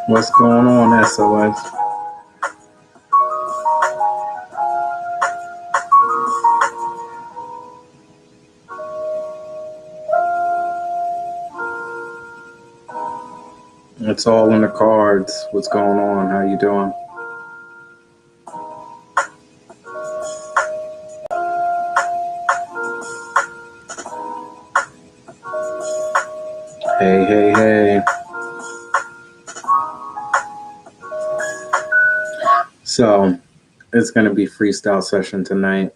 What's going on, SOS? It's all in the cards. What's going on? How you doing? Hey, hey, hey. So, it's going to be freestyle session tonight.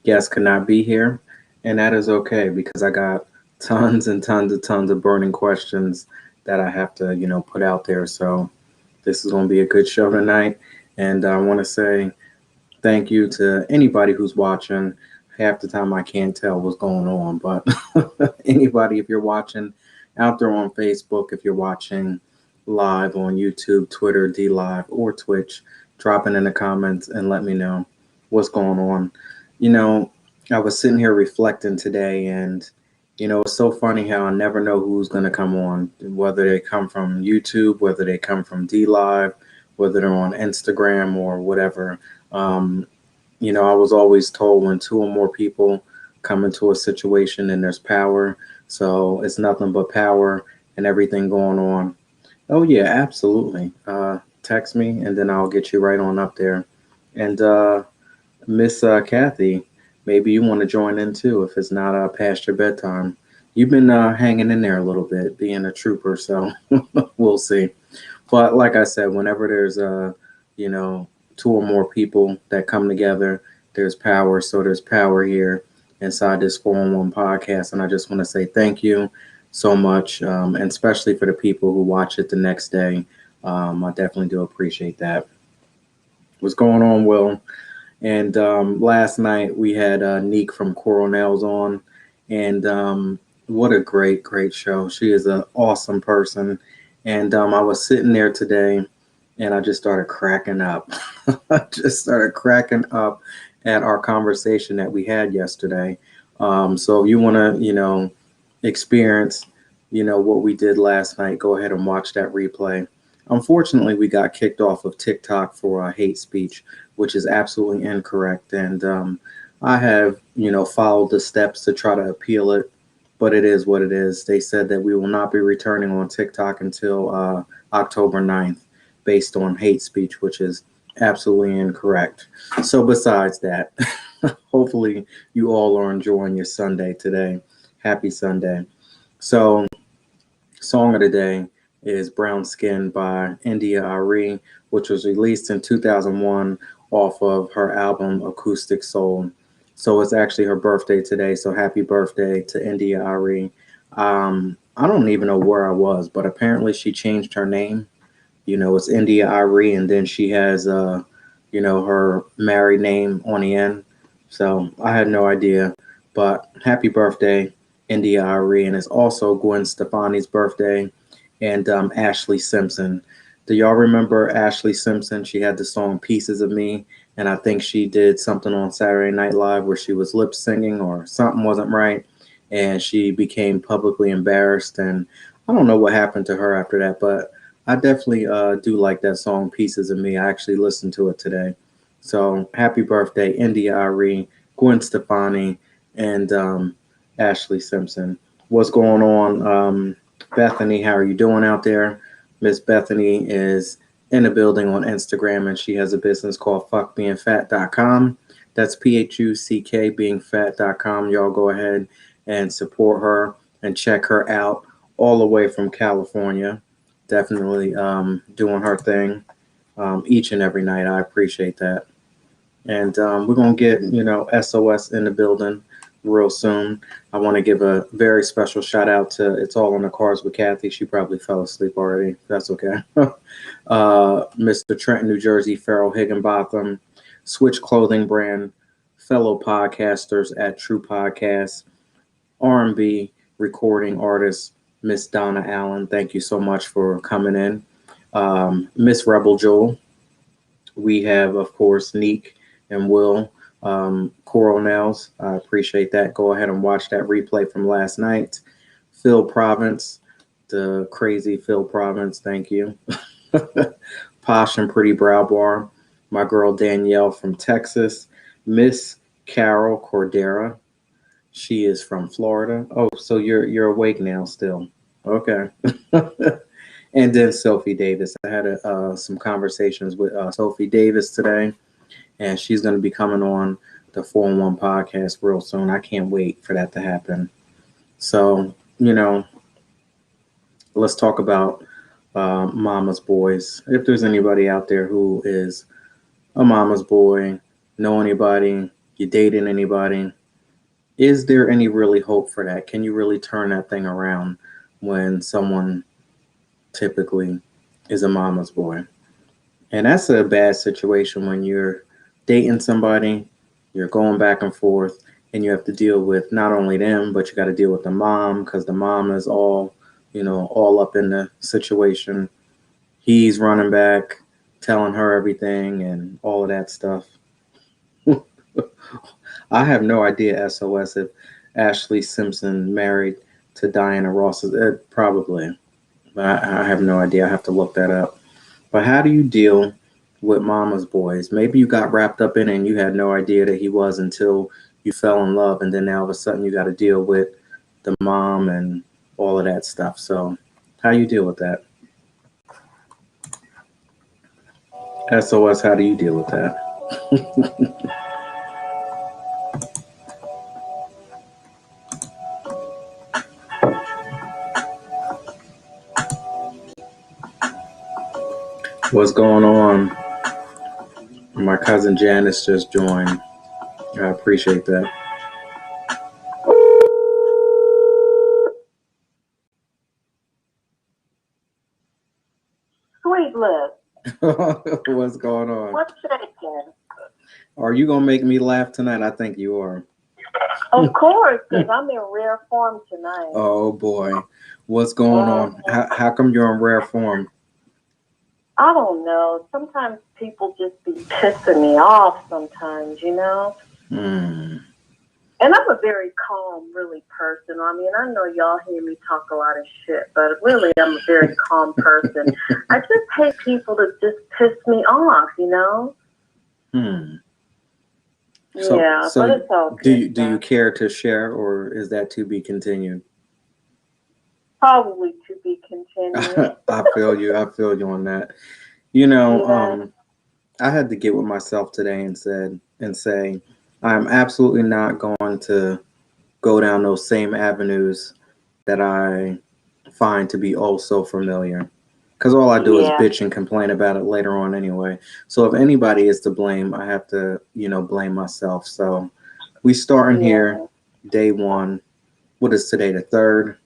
Guests could not be here, and that is okay because I got tons and tons of burning questions that I have to, put out there. So, this is going to be a good show tonight, and I want to say thank you to anybody who's watching. Half the time I can't tell what's going on, but anybody, if you're watching out there on Facebook, if you're watching live on YouTube, Twitter, D Live, or Twitch, drop it in the comments and let me know what's going on. I was sitting here reflecting today, and it's so funny how I never know who's going to come on, whether they come from YouTube, whether they come from D Live, whether they're on Instagram or whatever. Um, I was always told when two or more people come into a situation and there's power. So it's nothing but power and everything going on. Oh, yeah, absolutely. Text me and then I'll get you right on up there. And Miss Kathy, maybe you want to join in too if it's not past your bedtime. You've been hanging in there a little bit, being a trooper. So we'll see. But like I said, whenever there's two or more people that come together, there's power. So there's power here inside this 411 podcast, and I just want to say thank you so much, and especially for the people who watch it the next day. I definitely do appreciate that. What's going on, Will? And last night we had Neek from Coral Nails on, and what a great show. She is an awesome person. And I was sitting there today and I just started cracking up. I just started cracking up at our conversation that we had yesterday. So if you want to, experience, what we did last night, go ahead and watch that replay. Unfortunately, we got kicked off of TikTok for hate speech, which is absolutely incorrect. And I have, followed the steps to try to appeal it, but it is what it is. They said that we will not be returning on TikTok until October 9th based on hate speech, which is absolutely incorrect. So besides that, hopefully you all are enjoying your Sunday today. Happy Sunday. So song of the day is Brown Skin by India Ari, which was released in 2001 off of her album Acoustic Soul. So it's actually her birthday today. So happy birthday to India Ari. I don't even know where I was, but apparently she changed her name. It's India Ari, and then she has, her married name on the end. So I had no idea. But happy birthday, India Ari. And it's also Gwen Stefani's birthday and Ashley Simpson. Do y'all remember Ashley Simpson? She had the song Pieces of Me, and I think she did something on Saturday Night Live where she was lip singing or something wasn't right, and she became publicly embarrassed. And I don't know what happened to her after that, but I definitely do like that song Pieces of Me. I actually listened to it today. So happy birthday, India Ari, Gwen Stefani, and Ashley Simpson. What's going on? Bethany, how are you doing out there? Miss Bethany is in the building on Instagram, and she has a business called fuckbeingfat.com. That's PHUCK beingfat.com. Y'all go ahead and support her and check her out all the way from California. Definitely doing her thing each and every night. I appreciate that. And we're going to get, SOS in the building real soon. I want to give a very special shout out to It's All in the Cars with Kathy. She probably fell asleep already. That's okay. Mr. Trenton, New Jersey, Farrell Higginbotham, Switch Clothing Brand, fellow podcasters at True Podcasts, R&B recording artist, Miss Donna Allen. Thank you so much for coming in. Miss Rebel Jewel. We have, of course, Neek and Will. Coral Nails, I appreciate that. Go ahead and watch that replay from last night. Phil Province, the crazy Phil Province, thank you. Posh and Pretty Brow Bar, my girl Danielle from Texas, Miss Carol Cordera. She is from Florida. Oh, so you're awake now still. Okay. And then Sophie Davis. I had some conversations with Sophie Davis today, and she's going to be coming on the 4-in-1 podcast real soon. I can't wait for that to happen. So, let's talk about mama's boys. If there's anybody out there who is a mama's boy, know anybody, you dating anybody, is there any really hope for that? Can you really turn that thing around when someone typically is a mama's boy? And that's a bad situation when you're dating somebody, you're going back and forth, and you have to deal with not only them, but you got to deal with the mom because the mom is all up in the situation. He's running back, telling her everything and all of that stuff. I have no idea, SOS, if Ashley Simpson married to Diana Ross. Probably. But I have no idea. I have to look that up. But how do you deal with mama's boys? Maybe you got wrapped up in it and you had no idea that he was until you fell in love. And then now all of a sudden you got to deal with the mom and all of that stuff. So how do you deal with that? SOS, how do you deal with that? What's going on? My cousin Janice just joined. I appreciate that. Sweet love. What's going on? What's shaking? Are you going to make me laugh tonight? I think you are. Of course, because I'm in rare form tonight. Oh, boy. What's going on? How come you're in rare form? I don't know. Sometimes people just be pissing me off sometimes, And I'm a very calm, really person. I mean, I know y'all hear me talk a lot of shit, but really I'm a very calm person. I just hate people to just piss me off, Yeah, so but it's okay. Do you care to share, or is that to be continued? Probably to be continued. I feel you on that. I had to get with myself today and say, I'm absolutely not going to go down those same avenues that I find to be oh so familiar. Because all I do is bitch and complain about it later on anyway. So if anybody is to blame, I have to, blame myself. So we starting here, day one. What is today, the 3rd?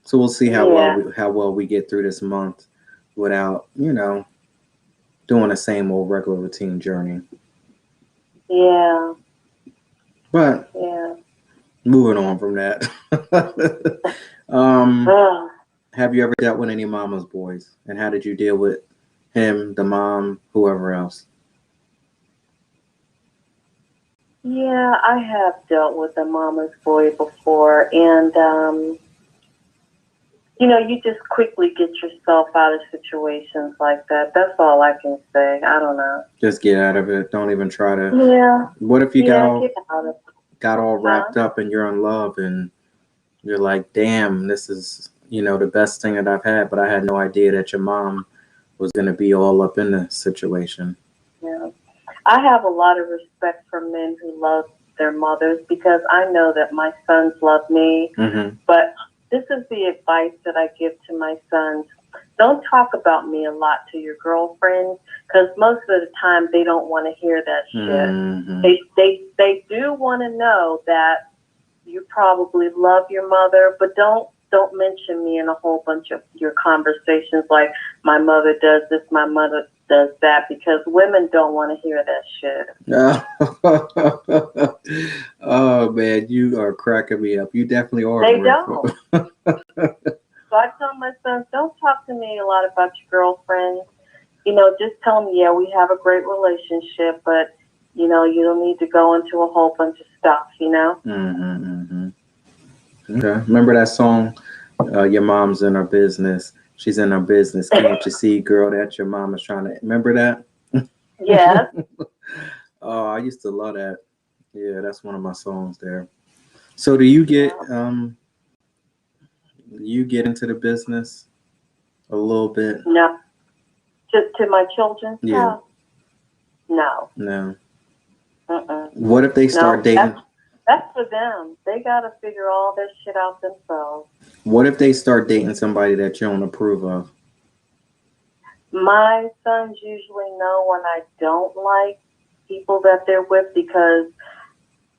So we'll see how well we get through this month without, doing the same old regular routine journey. Yeah. But moving on from that. Have you ever dealt with any mama's boys? And how did you deal with him, the mom, whoever else? Yeah, I have dealt with a mama's boy before, and you just quickly get yourself out of situations like that. That's all I can say. I don't know. Just get out of it. Don't even try to. Yeah. What if you get out of it. Got all wrapped up and you're in love and you're like, damn, this is, the best thing that I've had, but I had no idea that your mom was going to be all up in the situation. Yeah. I have a lot of respect for men who love their mothers because I know that my sons love me, but this is the advice that I give to my sons. Don't talk about me a lot to your girlfriends because most of the time they don't want to hear that shit. They do want to know that you probably love your mother, but don't mention me in a whole bunch of your conversations like my mother does this, my mother does that, because women don't want to hear that shit. Oh man, you are cracking me up. You definitely are. They don't. So I tell my sons, don't talk to me a lot about your girlfriends. Just tell them, we have a great relationship, but you don't need to go into a whole bunch of stuff. Okay. Remember that song, "Your Mom's in Her Business." She's in her business. Can't you see, girl, that your mama's trying to remember that? Yes. Oh, I used to love that. Yeah, that's one of my songs there. So do you get Yeah. you get into the business a little bit? No. To my children's Yeah. house? No. No. Mm-mm. What if they start No. dating? That's for them. They got to figure all this shit out themselves. What if they start dating somebody that you don't approve of? My sons usually know when I don't like people that they're with because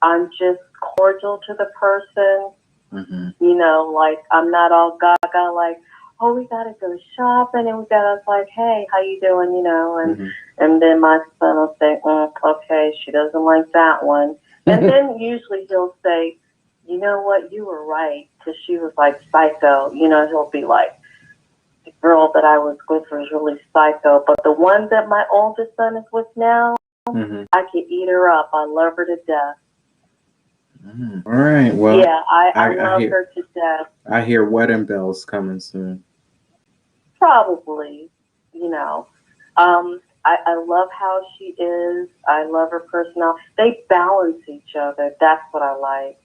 I'm just cordial to the person. Mm-hmm. You know, like I'm not all gaga like, oh, we gotta go shopping and we gotta like, hey, how you doing? You know, Mm-hmm. and then my son will say, okay, she doesn't like that one, and then usually he'll say, you know what, you were right, because she was like psycho. You know, he'll be like, the girl that I was with was really psycho, but the one that my oldest son is with now, Mm-hmm. I can eat her up. I love her to death. All right. Well, Yeah, I I love hear her to death. I hear wedding bells coming soon. Probably, you know. I love how she is. I love her personality. They balance each other. That's what I like.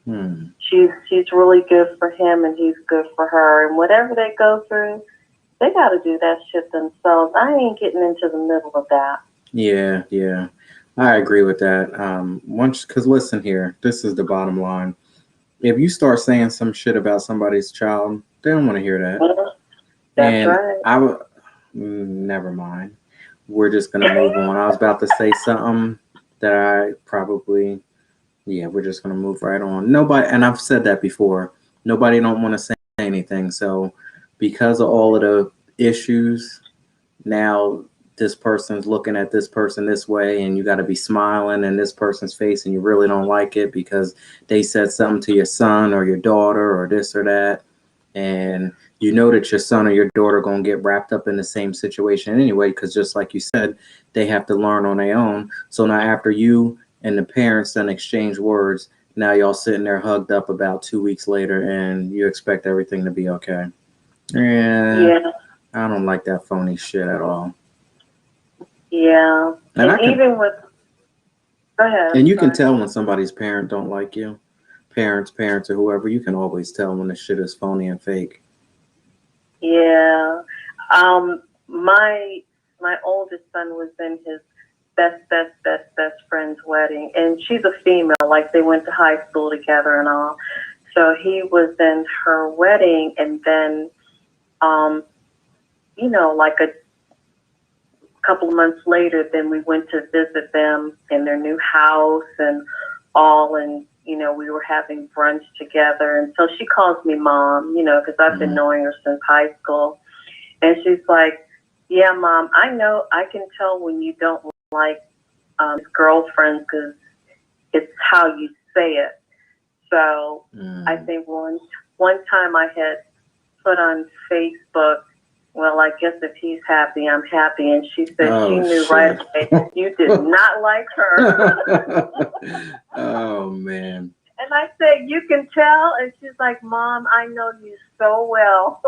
Hmm. She's really good for him, and he's good for her. And whatever they go through, they got to do that shit themselves. I ain't getting into the middle of that. Yeah, yeah. I agree with that. Once, because listen here, this is the bottom line. If you start saying some shit about somebody's child, they don't want to hear that. Mhm. That's And right. I would, never mind. We're just gonna move on. I was about to say something that I probably, yeah, we're just gonna move right on. Nobody, and I've said that before. Nobody don't want to say anything. So, because of all of the issues, now this person's looking at this person this way, and you got to be smiling in this person's face, and you really don't like it because they said something to your son or your daughter or this or that, and you know that your son or your daughter going to get wrapped up in the same situation anyway, because just like you said, they have to learn on their own. So now after you and the parents then exchange words, now y'all sitting there hugged up about 2 weeks later, and you expect everything to be okay. Yeah, Yeah, I don't like that phony shit at all. yeah. And I And can, even with, go ahead. and I'm you can sorry. tell when somebody's parent don't like you. Parents, or whoever, you can always tell when the shit is phony and fake. Yeah. My oldest son was in his best friend's wedding, and she's a female. Like they went to high school together and all. So he was in her wedding, and then, um, like a couple of months later, then we went to visit them in their new house and all, and we were having brunch together, and so she calls me mom, because I've been Mm-hmm. knowing her since high school. And she's like, yeah, Mom, I know, I can tell when you don't like girlfriends because it's how you say it. So I Mm. think one time I had put on Facebook, well, I guess if he's happy, I'm happy. And she said she Oh knew right shit. away you did not like her. Oh man. And I said, you can tell? And she's like, Mom, I know you so well.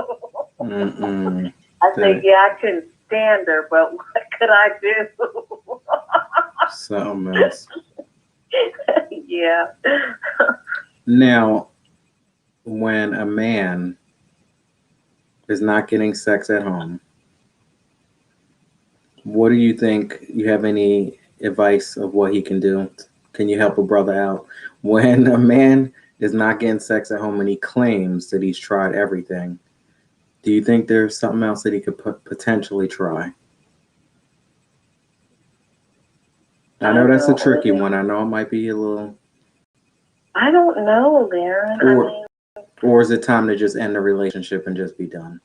Mm-mm. I said, That yeah, I couldn't stand her, but what could I do? something else. Yeah. Now, when a man is not getting sex at home, what do you think? You have any advice of what he can do? Can you help a brother out? When a man is not getting sex at home and he claims that he's tried everything, do you think there's something else that he could potentially try? I know that's a tricky one. I know it might be a little, I don't know, Darren. I or mean, or is it time to just end the relationship and just be done?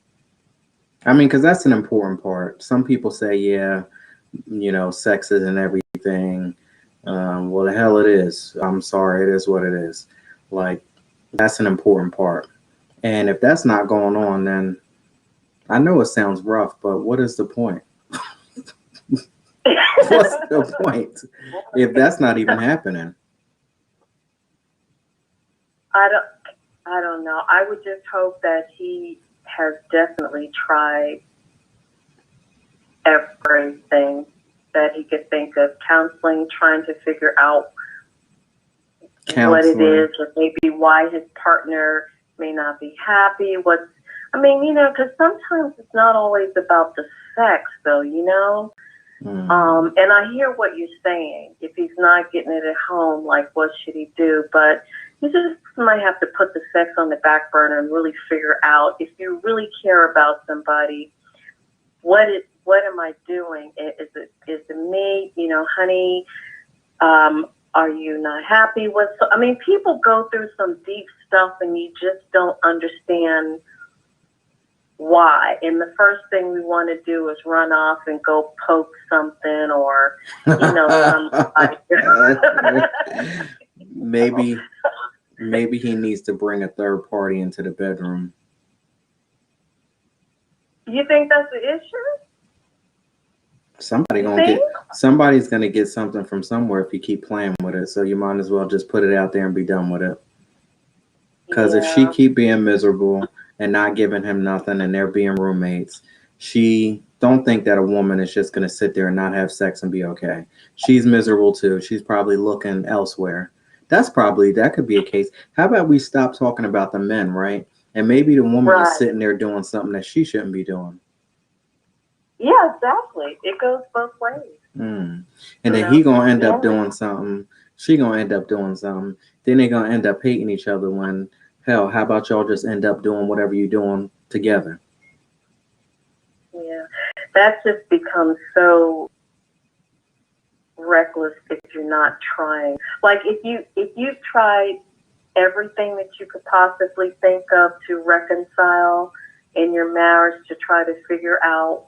I mean, because that's an important part. Some people say, yeah, sex isn't everything. Well, the hell it is. I'm sorry, it is what it is. Like, that's an important part. And if that's not going on, then I know it sounds rough, but what is the point? What's the point if that's not even happening? I don't, I don't know. I would just hope that he has definitely tried everything that he could think of. Counseling, trying to figure out what it is, or maybe why his partner may not be happy. Because sometimes it's not always about the sex, though, And I hear what you're saying. If he's not getting it at home, like, what should he do? But you just might have to put the sex on the back burner and really figure out, if you really care about somebody, what am I doing? Is it me? Honey, are you not happy with? People go through some deep stuff and you just don't understand why. And the first thing we want to do is run off and go poke something, or somebody. Maybe he needs to bring a third party into the bedroom. You think that's the issue? Somebody's gonna get something from somewhere if you keep playing with it. So you might as well just put it out there and be done with it. Because if she keep being miserable and not giving him nothing, and they're being roommates, she don't think that a woman is just gonna sit there and not have sex and be okay. She's miserable too. She's probably looking elsewhere. That could be a case. How about we stop talking about the men, right? And maybe the woman is sitting there doing something that she shouldn't be doing. Yeah, exactly. It goes both ways. And then he gonna end up doing something. She gonna end up doing something. Then they gonna end up hating each other. When, hell, how about y'all just end up doing whatever you're doing together? Yeah, that just becomes so reckless if you're not trying. Like, if you've tried everything that you could possibly think of to reconcile in your marriage, to try to figure out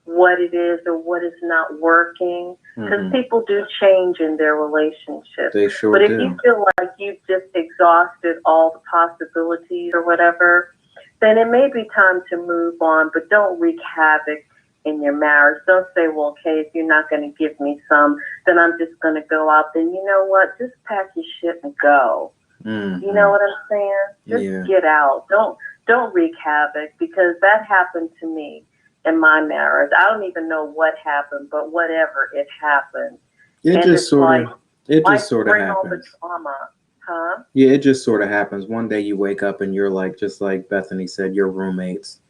what it is or what is not working, because people do change in their relationships. They sure do. But if do. you feel like you've just exhausted all the possibilities or whatever, then it may be time to move on, but don't wreak havoc in your marriage. Don't say, well, okay, if you're not going to give me some, then I'm just going to go out. Then you know what? Just pack your shit and go. You know what I'm saying? Just get out. Don't wreak havoc, because that happened to me in my marriage. I don't even know what happened, but whatever, it happened. It just sort of happens. All the trauma, huh? Yeah, it just sort of happens. One day you wake up and you're like, just like Bethany said, you're roommates,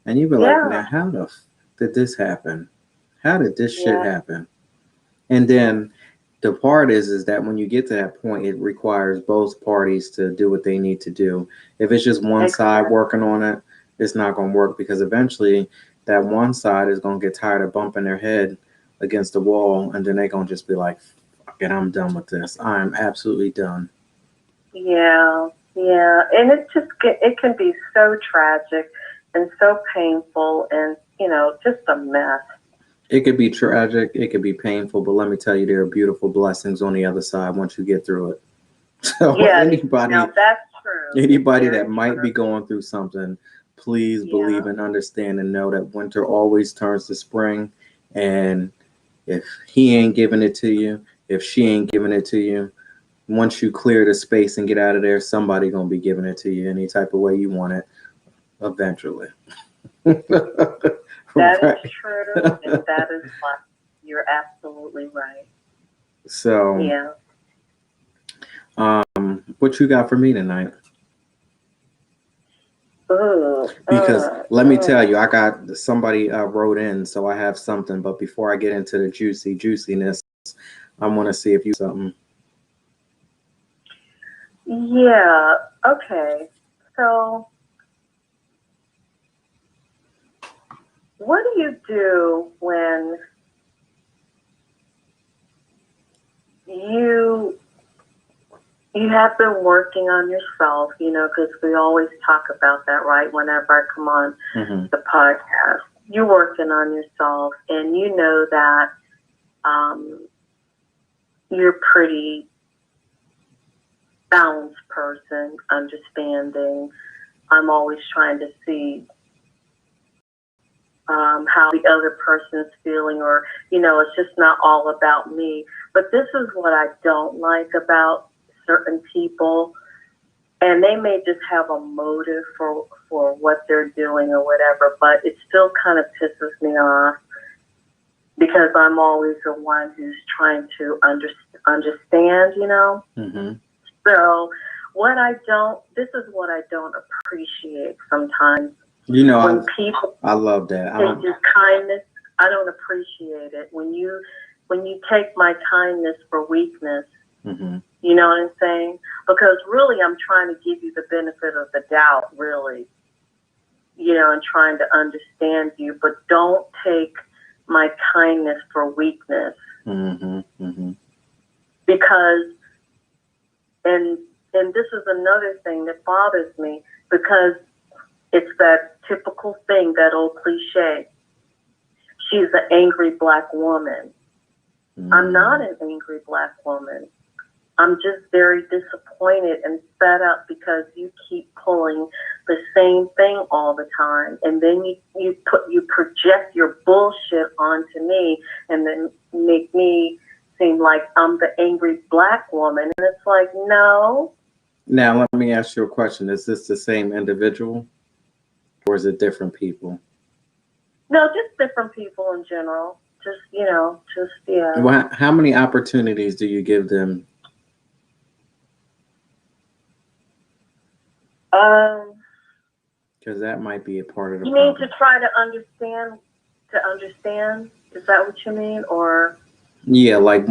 and you be like, now how the did this happen? How did this shit happen? And then the part is that when you get to that point, it requires both parties to do what they need to do. If it's just one side working on it, it's not going to work, because eventually that one side is going to get tired of bumping their head against the wall, and then they're going to just be like, fuck it, I'm done with this. I'm absolutely done. Yeah. And it can be so tragic and so painful, and, just a mess. It could be tragic, it could be painful, but let me tell you, there are beautiful blessings on the other side once you get through it. So anybody that might be going through something, please believe and understand and know that winter always turns to spring. And if he ain't giving it to you, if she ain't giving it to you, once you clear the space and get out of there, somebody gonna be giving it to you any type of way you want it eventually. That is true, and that is what you're absolutely right. So what you got for me tonight? Because let me tell you, I got somebody wrote in, so I have something. But before I get into the juiciness, I want to see if you something. Yeah. Okay. So, what do you do when you have been working on yourself, because we always talk about that, right? Whenever I come on the podcast, you're working on yourself, and you know that you're pretty balanced person, understanding. I'm always trying to see how the other person's feeling, or, it's just not all about me. But this is what I don't like about certain people, and they may just have a motive for for what they're doing or whatever, but it still kind of pisses me off because I'm always the one who's trying to understand, you know? Mm-hmm. So this is what I don't appreciate sometimes. You know, when people I love that. take your kindness, I don't appreciate it. When you take my kindness for weakness, mm-hmm. You know what I'm saying? Because really I'm trying to give you the benefit of the doubt, really. You know, and trying to understand you, but don't take my kindness for weakness. Mm-hmm. Mm-hmm. Because, and this is another thing that bothers me, because it's that typical thing, that old cliche. She's an angry black woman. Mm-hmm. I'm not an angry black woman. I'm just very disappointed and fed up because you keep pulling the same thing all the time, and then you project your bullshit onto me, and then make me seem like I'm the angry black woman, and it's like, no. Now let me ask you a question: is this the same individual, or is it different people? No, just different people in general. Just yeah. Well, how many opportunities do you give them? Because that might be a part of the problem. You mean to try to understand? Is that what you mean? Or yeah, like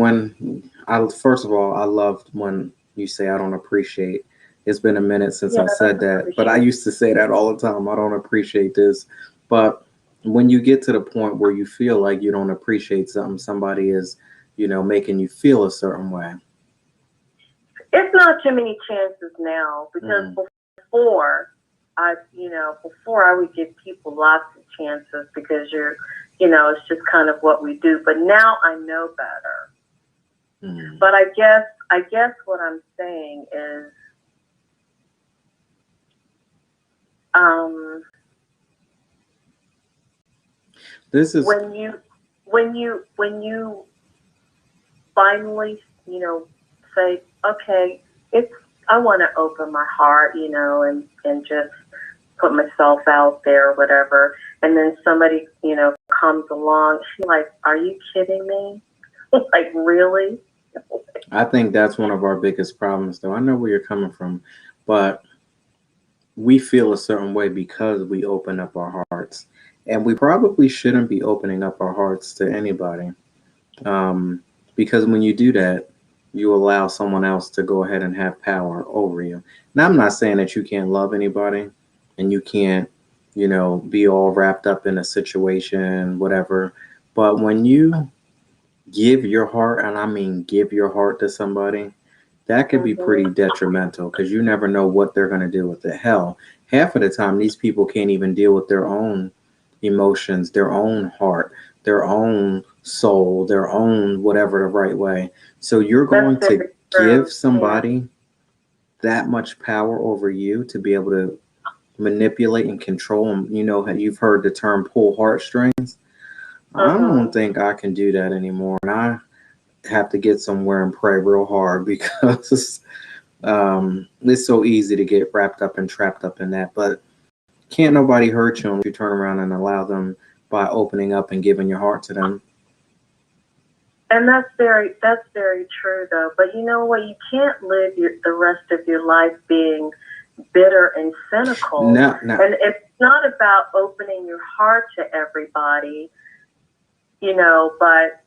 first of all, I loved when you say I don't appreciate. It's been a minute since I said that, but I used to say that all the time. I don't appreciate this. But when you get to the point where you feel like you don't appreciate something, somebody is, making you feel a certain way. It's not too many chances now, because before I would give people lots of chances because it's just kind of what we do. But now I know better. Mm. But I guess what I'm saying is, this is when you finally, say, okay, I want to open my heart, and just put myself out there or whatever. And then somebody, comes along. She's like, are you kidding me? Like, really? I think that's one of our biggest problems, though. I know where you're coming from, but we feel a certain way because we open up our hearts. And we probably shouldn't be opening up our hearts to anybody. Because when you do that, you allow someone else to go ahead and have power over you. Now, I'm not saying that you can't love anybody and you can't, be all wrapped up in a situation, whatever. But when you give your heart, and I mean give your heart to somebody, that could be pretty detrimental because you never know what they're going to do with it. Hell, half of the time, these people can't even deal with their own emotions, their own heart, their own soul, their own whatever the right way. So you're going to give somebody that much power over you to be able to manipulate and control them. You've heard the term pull heartstrings. I don't think I can do that anymore. And I have to get somewhere and pray real hard because it's so easy to get wrapped up and trapped up in that. But can't nobody hurt you if you turn around and allow them by opening up and giving your heart to them. And that's very true, though. But you know what? You can't live the rest of your life being bitter and cynical. No. And it's not about opening your heart to everybody, but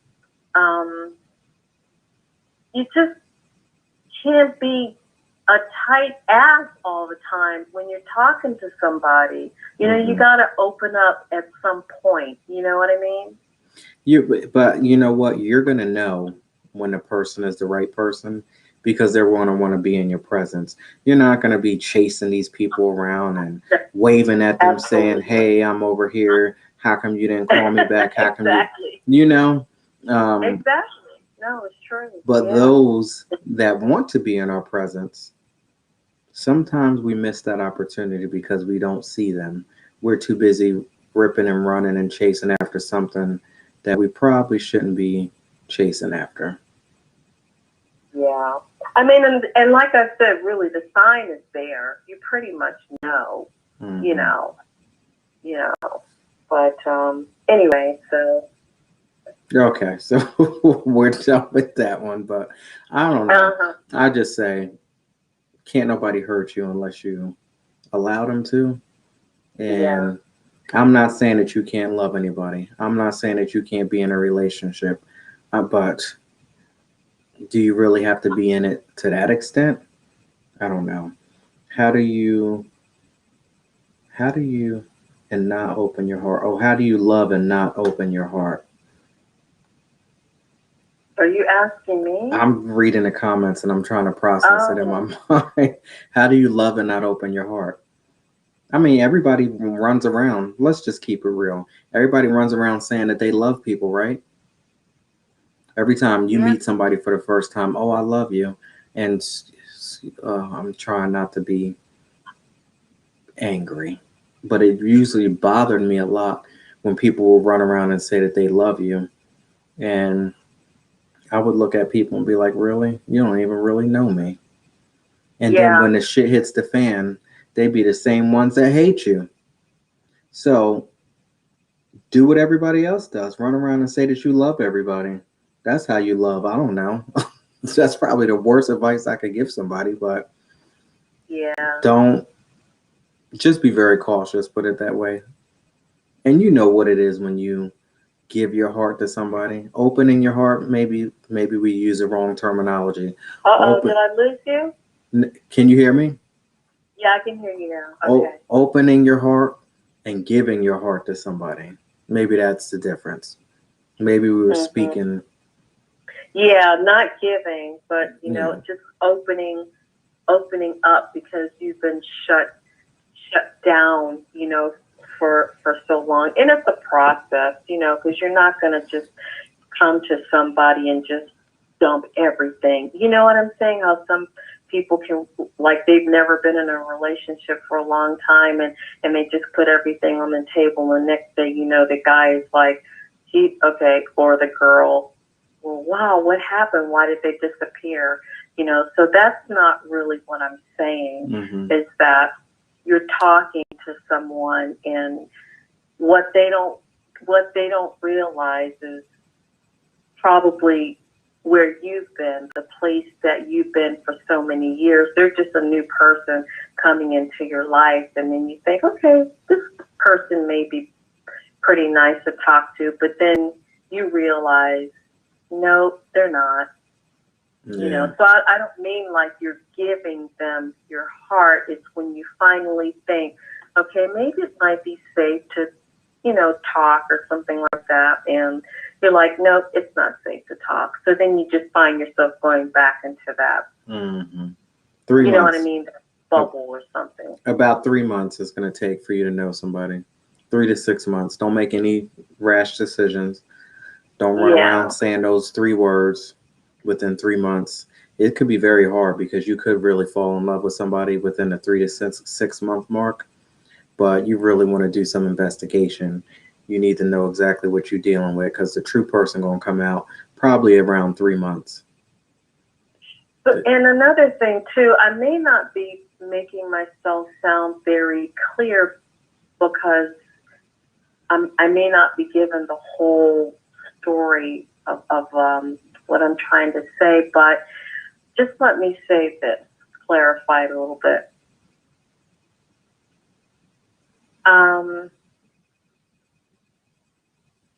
you just can't be a tight ass all the time when you're talking to somebody. You got to open up at some point. You know what I mean? But you know what? You're going to know when a person is the right person because they're going to want to be in your presence. You're not going to be chasing these people around and waving at them saying, hey, I'm over here. How come you didn't call me back? How come exactly. Exactly. No, it's true. But those that want to be in our presence, sometimes we miss that opportunity because we don't see them. We're too busy ripping and running and chasing after something that we probably shouldn't be chasing after. Yeah. I mean, and like I said, really, the sign is there. You pretty much know. Mm-hmm. you know, but anyway, so. Okay, so we're done with that one, but I don't know. Uh-huh. I just say, can't nobody hurt you unless you allow them to. Yeah. And I'm not saying that you can't love anybody. I'm not saying that you can't be in a relationship. But do you really have to be in it to that extent? I don't know. How do you, how do you, and not open your heart? Oh, how do you love and not open your heart? Are you asking me? I'm reading the comments and I'm trying to process it in Oh. my mind. How do you love and not open your heart? I mean, everybody runs around. Let's just keep it real. Everybody runs around saying that they love people, right? Every time you Yeah. meet somebody for the first time, oh, I love you. And I'm trying not to be angry, but it usually bothered me a lot when people will run around and say that they love you. And I would look at people and be like, really? You don't even really know me. And then Yeah. when the shit hits the fan, they be the same ones that hate you. So do what everybody else does. Run around and say that you love everybody. That's how you love. I don't know. That's probably the worst advice I could give somebody, but Yeah. don't, just be very cautious, put it that way. And you know what it is when you give your heart to somebody. Opening your heart, maybe we use the wrong terminology. Uh-oh, Open did I lose you? Can you hear me? Yeah, I can hear you now. Okay. Opening your heart and giving your heart to somebody. Maybe that's the difference. Maybe we were Mm-hmm. speaking. Yeah, not giving, but Yeah. just opening up because you've been shut down, for so long. And it's a process, because you're not going to just come to somebody and just dump everything. You know what I'm saying? How some people can, like, they've never been in a relationship for a long time, and they just put everything on the table, and next thing you know, the guy is like, okay, or the girl, well, wow, what happened? Why did they disappear? So that's not really what I'm saying. Mm-hmm. Is that you're talking to someone, and what they don't realize is probably where you've been, the place that you've been for so many years. They're just a new person coming into your life, and then you think, okay, this person may be pretty nice to talk to, but then you realize, no, they're not. Yeah. So I don't mean like you're giving them your heart. It's when you finally think, okay, maybe it might be safe to, talk or something like that. And you're like, nope, it's not safe to talk. So then you just find yourself going back into that, Mm-hmm. 3 you know what I months. mean, bubble or something. About 3 months it's going to take for you to know somebody. 3 to 6 months. Don't make any rash decisions. Don't run Yeah. around saying those 3 words within 3 months. It could be very hard because you could really fall in love with somebody within the 3 to 6 month mark, but you really want to do some investigation. You need to know exactly what you're dealing with because the true person going to come out probably around 3 months. And another thing too, I may not be making myself sound very clear because I may not be given the whole story of what I'm trying to say, but just let me say this, clarify it a little bit.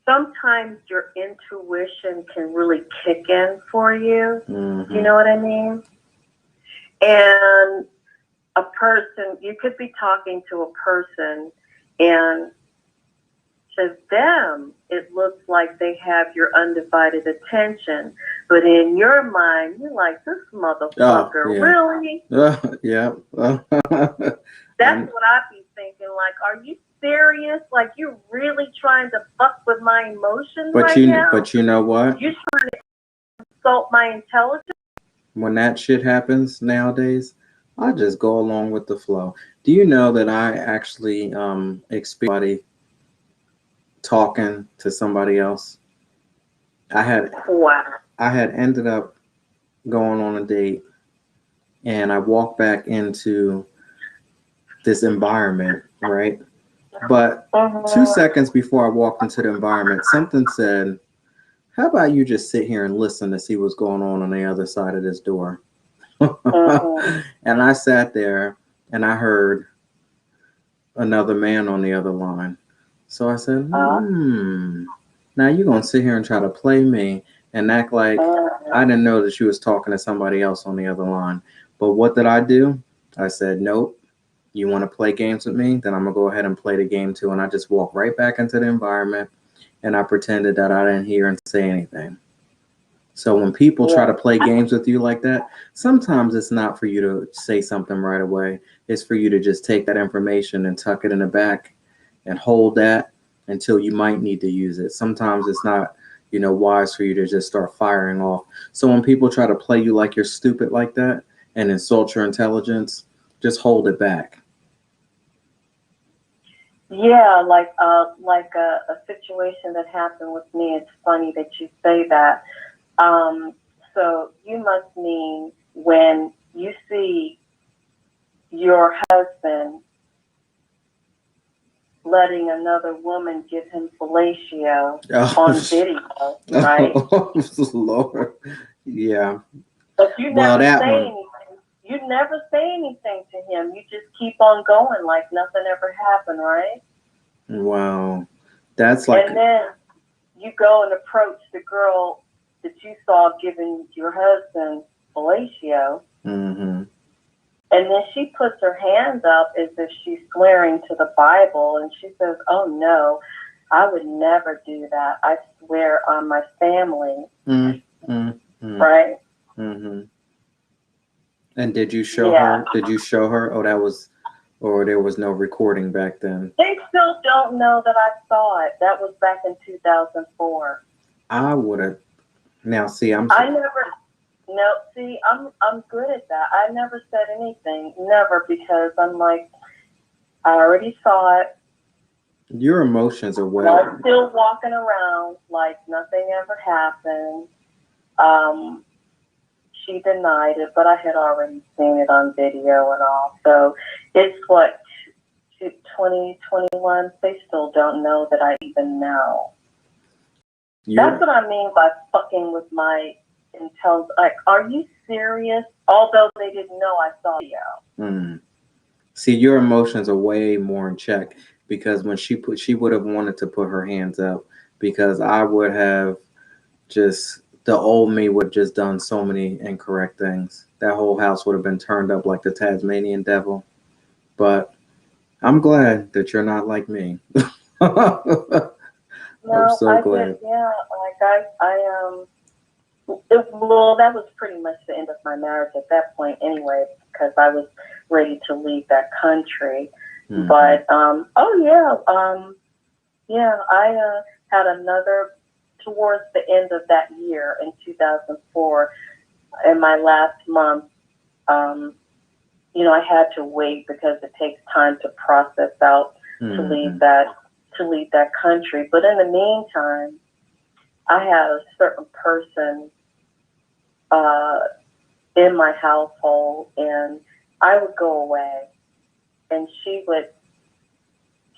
Sometimes your intuition can really kick in for you. Mm-hmm. You know what I mean? And a person, you could be talking to a person, and to them, it looks like they have your undivided attention. But in your mind, you're like, this motherfucker, really? Yeah. That's what I'd be thinking. Like, are you serious? Like, you're really trying to fuck with my emotions now? But you know what? You're trying to insult my intelligence? When that shit happens nowadays, I just go along with the flow. Do you know that I actually experienced talking to somebody else? Wow. I had ended up going on a date, and I walked back into this environment, right? But 2 seconds before I walked into the environment, something said, how about you just sit here and listen to see what's going on the other side of this door? And I sat there and I heard another man on the other line. So I said, now you're going to sit here and try to play me and act like I didn't know that you was talking to somebody else on the other line. But what did I do? I said, nope. You want to play games with me? Then I'm going to go ahead and play the game too. And I just walked right back into the environment and I pretended that I didn't hear and say anything. So when people try to play games with you like that, sometimes it's not for you to say something right away. It's for you to just take that information and tuck it in the back and hold that until you might need to use it. Sometimes it's not, wise for you to just start firing off. So when people try to play you like you're stupid like that and insult your intelligence, just hold it back. Yeah, like a situation that happened with me. It's funny that you say that. So you must mean when you see your husband letting another woman give him fellatio on video, right? Oh, Lord. Yeah. But you never say anything. You never say anything to him. You just keep on going like nothing ever happened, right? Wow. That's like... And then you go and approach the girl that you saw giving your husband fellatio. Mm-hmm. And then she puts her hands up as if she's swearing to the Bible. And she says, oh, no, I would never do that. I swear on my family. Mm-hmm. Right? Mm-hmm. And did you show her? Did you show her? Oh, that was... Or there was no recording back then? They still don't know that I saw it. That was back in 2004. I would have... Now, see, I'm good at that. I never said anything. Never, because I'm like, I already saw it. Your emotions are well... I'm still walking around like nothing ever happened. She denied it, but I had already seen it on video and all. So it's 2021. They still don't know that I even know. That's what I mean by fucking with my intelligence. Like, are you serious? Although they didn't know I saw you. See, your emotions are way more in check, because when she would have wanted to put her hands up, because I would have just... The old me would have just done so many incorrect things. That whole house would have been turned up like the Tasmanian devil. But I'm glad that you're not like me. I'm so glad. Well, that was pretty much the end of my marriage at that point anyway, because I was ready to leave that country. Mm-hmm. But, I had another... Towards the end of that year in 2004, in my last month, I had to wait because it takes time to process out to leave that country. But in the meantime, I had a certain person in my household, and I would go away, and she would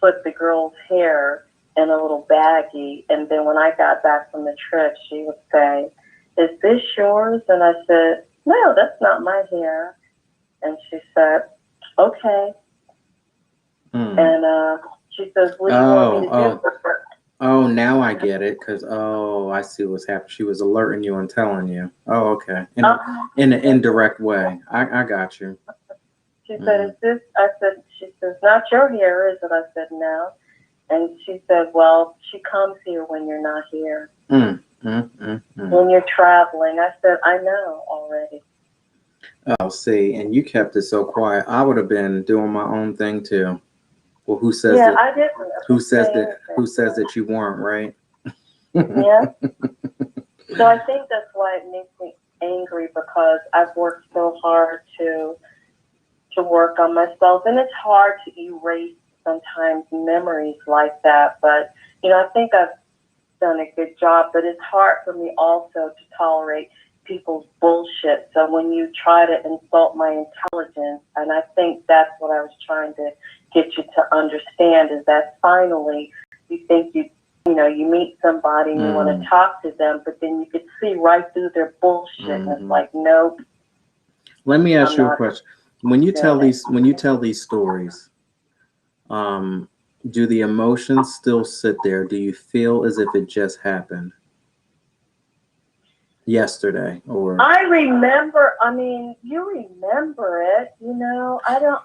put the girl's hair in a little baggie, and then when I got back from the trip, she would say, "Is this yours?" And I said, "No, that's not my hair." And she said, "Okay." And she says, "What do you want me to do?" Oh, now I get it, because I see what's happening. She was alerting you and telling you. Oh, okay. In an indirect way. I got you. She said, "Is this?" I said, "She says, not your hair, is it?" I said, "No." And she said, "Well, she comes here when you're not here. When you're traveling." I said, "I know already." Oh, see, and you kept it so quiet. I would have been doing my own thing too. Well, who says that? I didn't. Who says that you weren't, right? Yeah. So I think that's why it makes me angry, because I've worked so hard to work on myself, and it's hard to erase sometimes memories like that, but I think I've done a good job. But it's hard for me also to tolerate people's bullshit. So when you try to insult my intelligence, and I think that's what I was trying to get you to understand, is that finally you think you meet somebody and you want to talk to them, but then you could see right through their bullshit, and it's like, nope. Let me ask you a question. When you tell these stories, do the emotions still sit there? Do you feel as if it just happened yesterday? Or I remember. I mean, you remember it.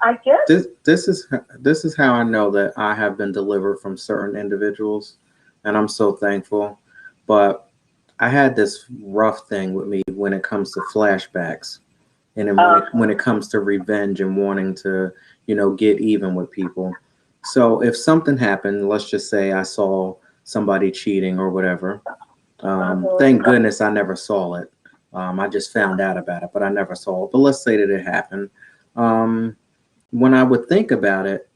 I guess this is how I know that I have been delivered from certain individuals, and I'm so thankful. But I had this rough thing with me when it comes to flashbacks, and then when it comes to revenge and wanting to, get even with people. So if something happened, let's just say I saw somebody cheating or whatever. Thank goodness I never saw it. I just found out about it, but I never saw it. But let's say that it happened. When I would think about it,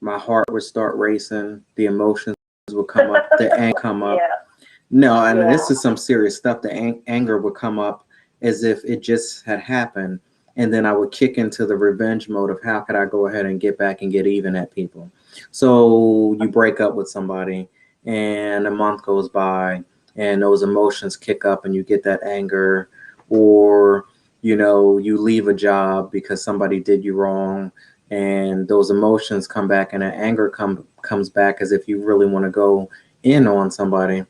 my heart would start racing. The emotions would come up. The anger come up. Yeah. No, and this is some serious stuff. The anger would come up as if it just had happened. And then I would kick into the revenge mode of how could I go ahead and get back and get even at people. So you break up with somebody and a month goes by and those emotions kick up and you get that anger, or, you leave a job because somebody did you wrong and those emotions come back and that anger comes back as if you really want to go in on somebody.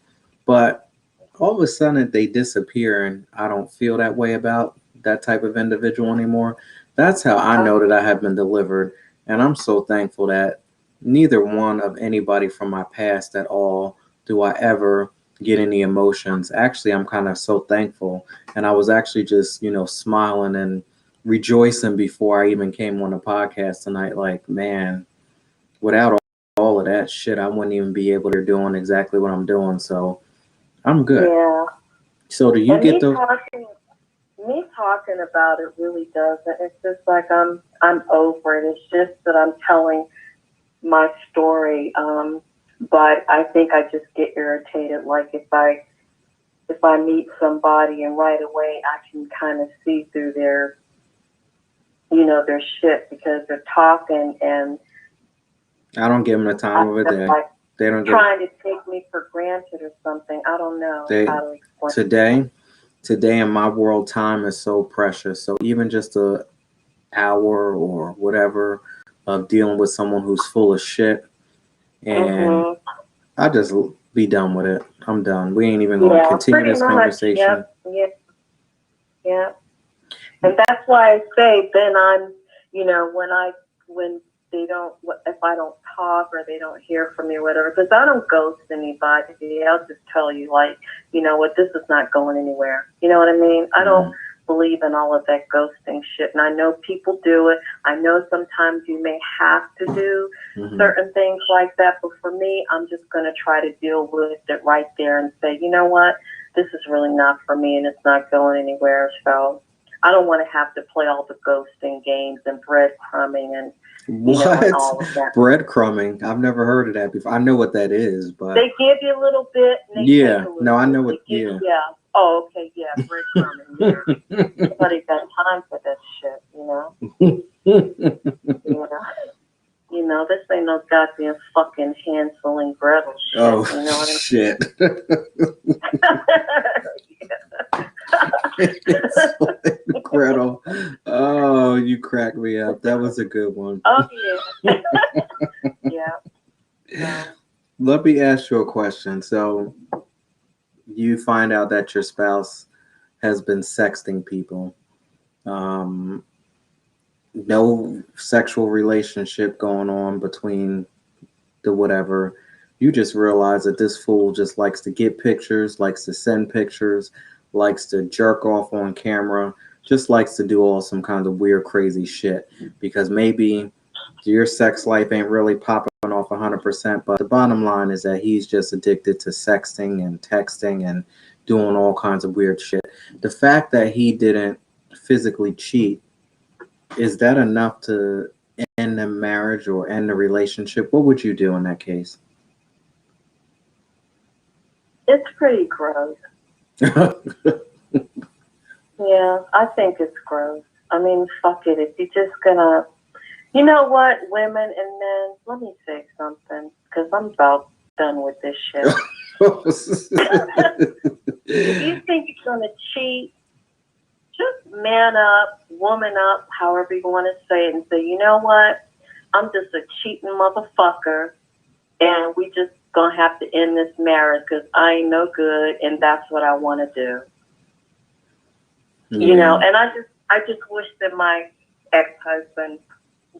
But all of a sudden they disappear and I don't feel that way about that type of individual anymore. That's how I know that I have been delivered. And I'm so thankful that neither one of anybody from my past at all do I ever get any emotions. Actually, I'm kind of so thankful. And I was actually just, smiling and rejoicing before I even came on the podcast tonight. Like, man, without all of that shit, I wouldn't even be able to doing exactly what I'm doing. So I'm good. Yeah. So do you get those? Me talking about it really doesn't. It's just like I'm over it. It's just that I'm telling my story. But I think I just get irritated. Like if I meet somebody and right away I can kind of see through their shit because they're talking and I don't give them the time of a day. Like they don't trying to take me for granted or something. I don't know how to explain. Today in my world, time is so precious. So even just a hour or whatever of dealing with someone who's full of shit, and I just be done with it. I'm done. We ain't even going to continue this conversation. Yeah. And that's why I say then I'm, when they don't, if I don't talk or they don't hear from me or whatever, because I don't ghost anybody. I'll just tell you, like, this is not going anywhere. You know what I mean? I don't believe in all of that ghosting shit. And I know people do it. I know sometimes you may have to do certain things like that. But for me, I'm just going to try to deal with it right there and say, you know what? This is really not for me and it's not going anywhere. So I don't want to have to play all the ghosting games and breadcrumbing and and all of that. Breadcrumbing? I've never heard of that before. I know what that is, but they give you a little bit. And they take a little no, I know bit. what. Yeah. Oh, okay. Yeah, breadcrumbing. Yeah. Nobody's got time for this shit. This ain't no goddamn fucking Hansel and Gretel shit. Oh, you know what I mean? Shit. Gretel. Oh, you cracked me up. That was a good one. Oh, yeah. Yeah. Let me ask you a question. So you find out that your spouse has been sexting people. No sexual relationship going on between the whatever. You just realize that this fool just likes to get pictures, likes to send pictures, likes to jerk off on camera, just likes to do all some kind of weird, crazy shit. Because maybe your sex life ain't really popping off 100%, but the bottom line is that he's just addicted to sexting and texting and doing all kinds of weird shit. The fact that he didn't physically cheat, is that enough to end the marriage or end the relationship? What would you do in that case? It's pretty gross. Yeah, I think it's gross. I mean, fuck it. If you're just gonna, you know what, women and men, let me say something, because I'm about done with this shit. If you think you're gonna cheat, just man up, woman up, however you want to say it, and say, you know what, I'm just a cheating motherfucker, and we just gonna have to end this marriage because I ain't no good, and that's what I want to do. Yeah. You know, and I just wish that my ex-husband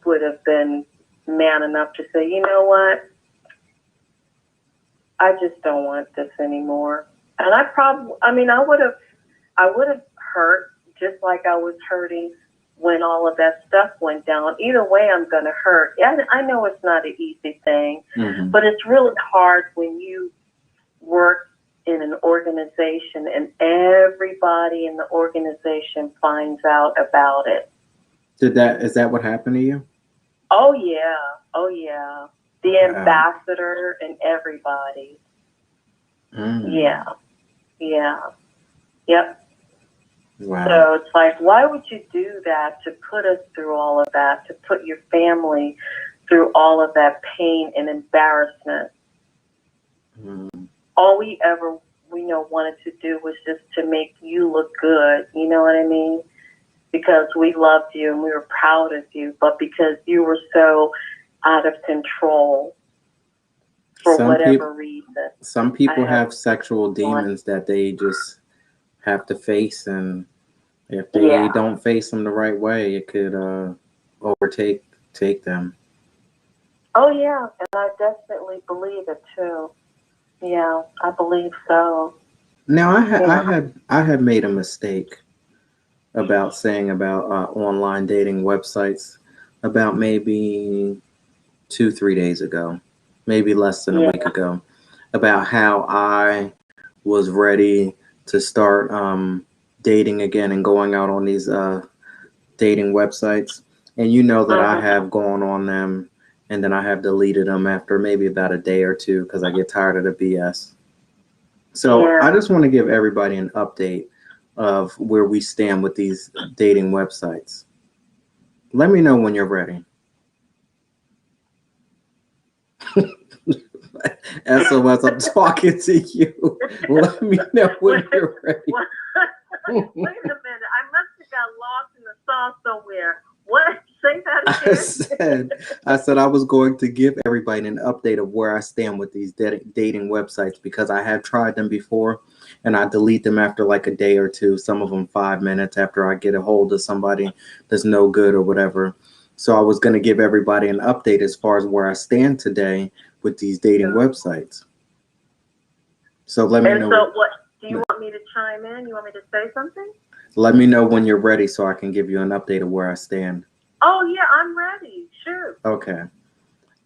would have been man enough to say, you know what, I just don't want this anymore. And I would have hurt just like I was hurting when all of that stuff went down. Either way, I'm going to hurt. Yeah, I know it's not an easy thing, but it's really hard when you work in an organization and everybody in the organization finds out about it. Is that what happened to you? Oh yeah. The ambassador and everybody. Yeah. Yep. Wow. So it's like, why would you do that to put us through all of that, to put your family through all of that pain and embarrassment? All we ever, wanted to do was just to make you look good. You know what I mean? Because we loved you and we were proud of you, but because you were so out of control for whatever reason. Some people have sexual demons that they just have to face, and if they don't face them the right way, it could overtake them. Oh yeah, and I definitely believe it too. Yeah, I believe so. Now I had made a mistake about saying about online dating websites about maybe 2-3 days ago, maybe less than a week ago, about how I was ready to start dating again and going out on these dating websites. And you know that I have gone on them and then I have deleted them after maybe about a day or two because I get tired of the BS. So I just want to give everybody an update of where we stand with these dating websites. Let me know when you're ready. SOS, I'm talking to you. Let me know when you're ready. Wait a minute. I must have got lost in the sauce somewhere. What? Say that again. I said I was going to give everybody an update of where I stand with these dating websites because I have tried them before and I delete them after like a day or two, some of them 5 minutes after I get a hold of somebody that's no good or whatever. So I was going to give everybody an update as far as where I stand today with these dating websites. So let me know. So what, do you want me to chime in? You want me to say something? Let me know when you're ready so I can give you an update of where I stand. Oh, yeah, I'm ready. Sure. Okay.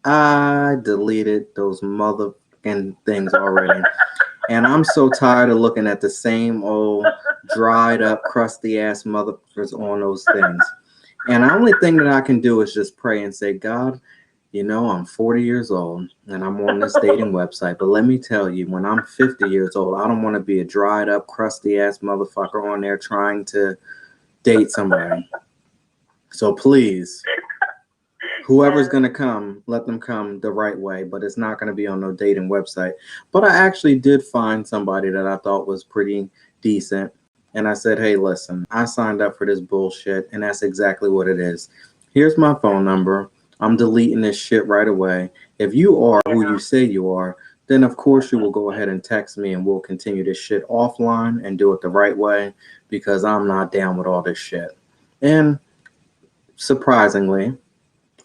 I deleted those motherfucking things already. And I'm so tired of looking at the same old dried up, crusty ass motherfuckers on those things. And the only thing that I can do is just pray and say, God, you know, I'm 40 years old and I'm on this dating website. But let me tell you, when I'm 50 years old, I don't want to be a dried up, crusty ass motherfucker on there trying to date somebody. So please, whoever's going to come, let them come the right way. But it's not going to be on no dating website. But I actually did find somebody that I thought was pretty decent. And I said, hey, listen, I signed up for this bullshit. And that's exactly what it is. Here's my phone number. I'm deleting this shit right away. If you are who you say you are, then of course you will go ahead and text me and we'll continue this shit offline and do it the right way because I'm not down with all this shit. And surprisingly,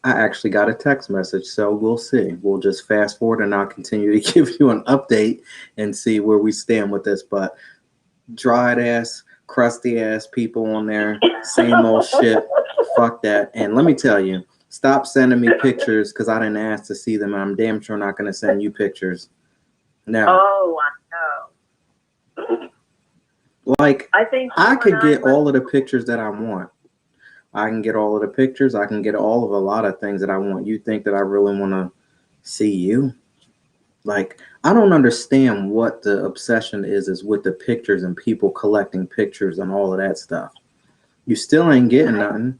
I actually got a text message, so we'll see. We'll just fast forward and I'll continue to give you an update and see where we stand with this. But dried ass, crusty ass people on there, same old shit. Fuck that. And let me tell you, stop sending me pictures because I didn't ask to see them. And I'm damn sure not going to send you pictures. No. Oh, I know. Like, I could get all of the pictures that I want. I can get all of the pictures. I can get all of a lot of things that I want. You think that I really want to see you? Like, I don't understand what the obsession is with the pictures and people collecting pictures and all of that stuff. You still ain't getting nothing.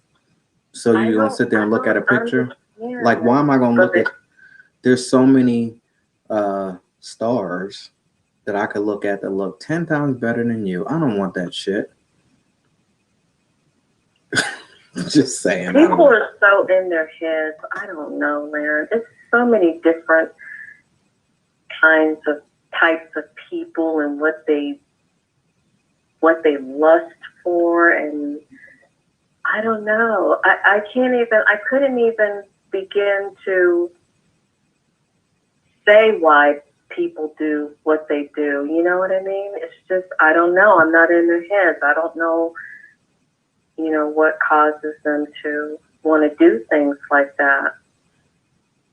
So I you gonna don't, sit there I and look at don't a picture? Like, understand. why am I gonna But look at? There's so many stars that I could look at that look 10 times better than you. I don't want that shit. Just saying. I don't people know. are so in their heads. I don't know, man. It's so many different kinds of types of people and what they lust for, and I don't know. I couldn't even begin to say why people do what they do. You know what I mean? It's just, I don't know. I'm not in their heads. I don't know, what causes them to want to do things like that.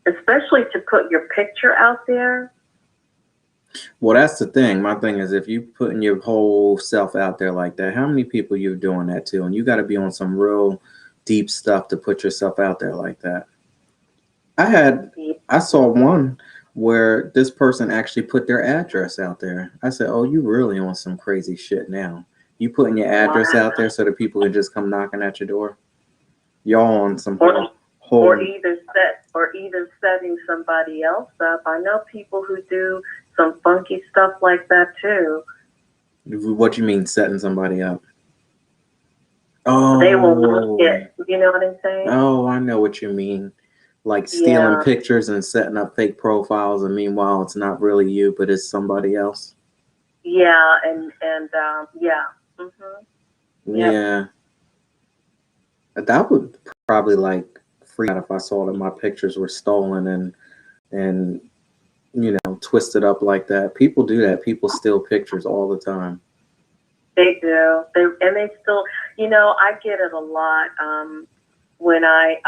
Especially to put your picture out there. Well, that's the thing. My thing is, if you putting your whole self out there like that, how many people you doing that to? And you got to be on some real deep stuff to put yourself out there like that. I saw one where this person actually put their address out there. I said, "Oh, you really on some crazy shit now? You putting your address out there so that people can just come knocking at your door? Y'all on some whole or either setting somebody else up. I know people who do some funky stuff like that too. What you mean setting somebody up? They will look at, you know what I'm saying? Oh, I know what you mean. Like stealing pictures and setting up fake profiles, and meanwhile it's not really you, but it's somebody else. Yeah, and yeah. Yep. Yeah. That would probably like freak out if I saw that my pictures were stolen and twisted up like that. People do that. People steal pictures all the time. They do. They still, I get it a lot when I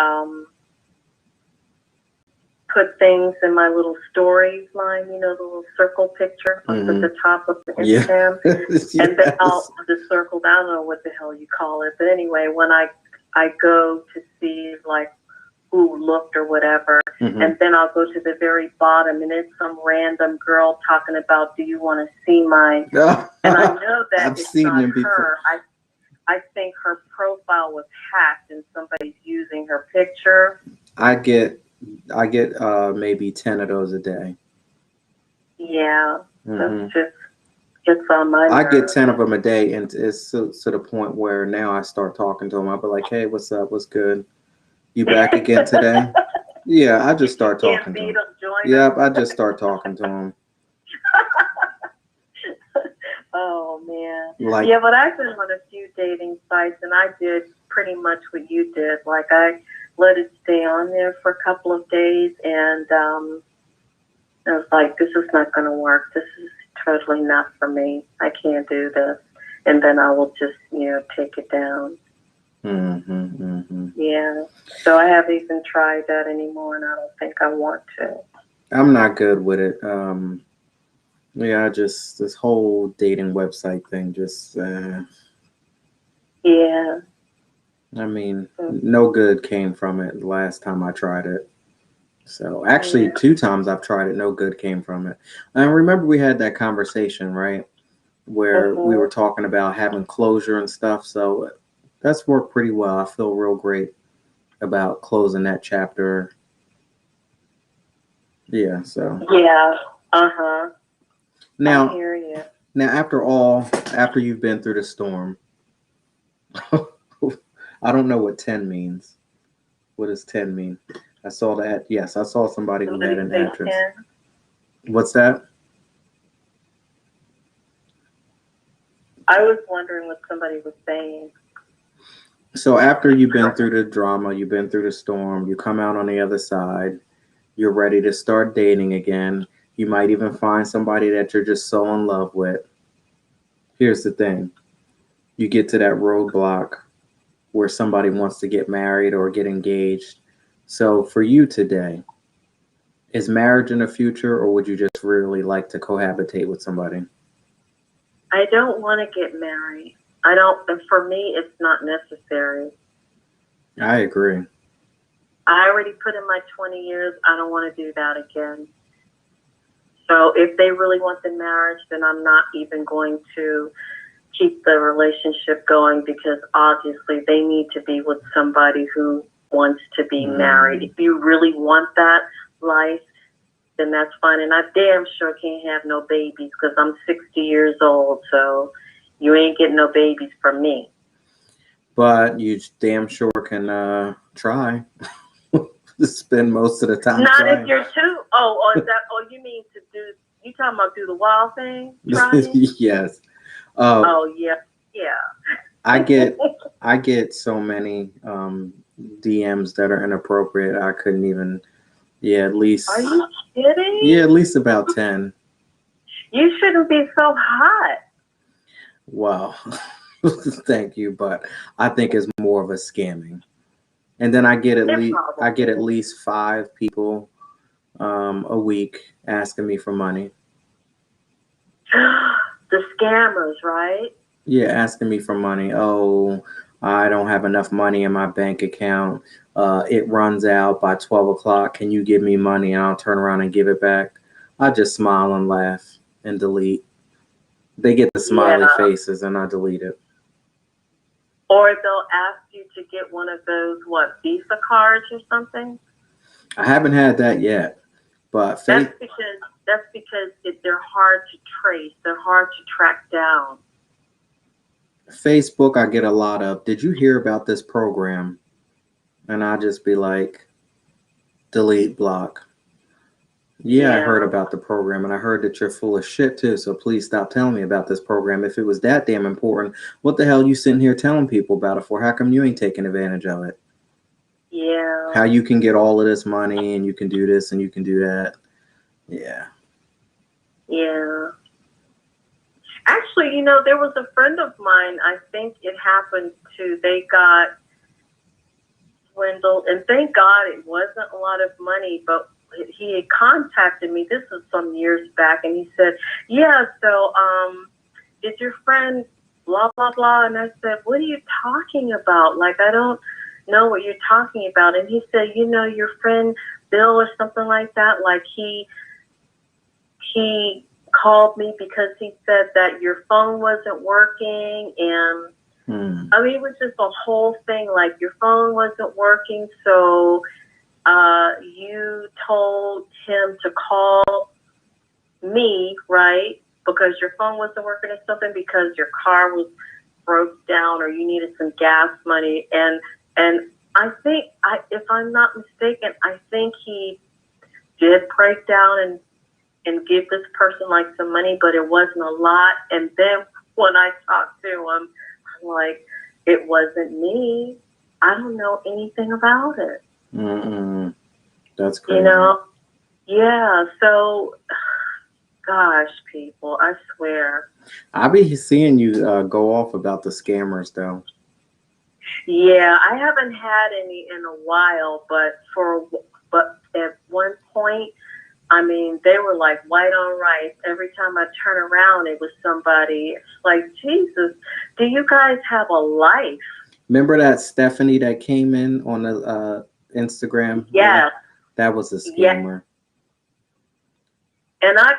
put things in my little stories line, the little circle picture up at the top of the Instagram. Yes. And then the circle, I don't know what the hell you call it. But anyway, when I go to see like who looked or whatever, and then I'll go to the very bottom and it's some random girl talking about, do you want to see my, and I know that I've it's seen not them her. before. I think her profile was hacked and somebody's using her picture. I get maybe 10 of those a day. Yeah, that's just gets on my nerves. I get 10 of them a day, and it's to the point where now I start talking to them. I'll be like, "Hey, what's up? What's good? You back again today?" Yeah, I just start talking to them. Yep, I just start talking to them. Oh man, yeah, but I've been on a few dating sites, and I did pretty much what you did. Like I let it stay on there for a couple of days, and I was like, this is not going to work. This is totally not for me. I can't do this. And then I will just, take it down. Yeah. So I haven't even tried that anymore, and I don't think I want to. I'm not good with it. Yeah, this whole dating website thing just. Yeah. I mean, no good came from it the last time I tried it. So actually, 2 times I've tried it, no good came from it. And remember we had that conversation, right, where we were talking about having closure and stuff. So that's worked pretty well. I feel real great about closing that chapter. Yeah. So. Yeah. Now, I hear you. Now, after you've been through the storm, I don't know what 10 means. What does 10 mean? I saw that. Yes, I saw somebody who had an address. 10? What's that? I was wondering what somebody was saying. So after you've been through the drama, you've been through the storm, you come out on the other side, you're ready to start dating again. You might even find somebody that you're just so in love with. Here's the thing. You get to that roadblock where somebody wants to get married or get engaged. So for you today, is marriage in the future, or would you just really like to cohabitate with somebody? I don't want to get married. I don't, and for me, it's not necessary. I agree. I already put in my 20 years. I don't want to do that again. So if they really want the marriage, then I'm not even going to keep the relationship going, because obviously they need to be with somebody who wants to be married. If you really want that life, then that's fine. And I damn sure can't have no babies, because I'm 60 years old. So you ain't getting no babies from me. But you damn sure can try. Spend most of the time Not trying. if you're too. Is that? Oh, you mean to do? You talking about do the wild thing? Trying? Yes. Oh yeah. I get so many DMs that are inappropriate. I couldn't even. Yeah, at least. Are you kidding? Yeah, at least about 10. You shouldn't be so hot. Wow. Thank you, but I think it's more of a scamming. And then I get at least 5 people a week asking me for money. The scammers, right? Yeah, asking me for money. Oh, I don't have enough money in my bank account. It runs out by 12 o'clock. Can you give me money? And I'll turn around and give it back. I just smile and laugh and delete. They get the smiley faces and I delete it. Or they'll ask you to get one of those, Visa cards or something? I haven't had that yet, but that's because they're hard to trace. They're hard to track down. Facebook, I get a lot of, did you hear about this program? And I'll just be like, delete, block. Yeah, I heard about the program, and I heard that you're full of shit too, so please stop telling me about this program. If it was that damn important, what the hell are you sitting here telling people about it for? How come you ain't taking advantage of it? Yeah. How you can get all of this money, and you can do this, and you can do that. Yeah. Yeah. Actually, there was a friend of mine, I think it happened to, they got swindled, and thank God it wasn't a lot of money, but he had contacted me. This was some years back, and he said, yeah, so is your friend blah, blah, blah? And I said, what are you talking about? Like, I don't know what you're talking about. And he said, your friend Bill or something like that, like he called me because he said that your phone wasn't working, and I mean, it was just a whole thing, like your phone wasn't working, so you told him to call me, right? Because your phone wasn't working or something, because your car was broke down or you needed some gas money. And I think, if I'm not mistaken, I think he did break down and give this person like some money, but it wasn't a lot. And then when I talked to him, I'm like, it wasn't me. I don't know anything about it. That's crazy. Yeah. So, gosh, people, I swear. I be seeing you go off about the scammers, though. Yeah, I haven't had any in a while, but at one point, I mean, they were like white on rice. Every time I turn around, it was somebody. It's like, Jesus, do you guys have a life? Remember that Stephanie that came in on the Instagram? Yeah. That was a scammer. Yeah. And I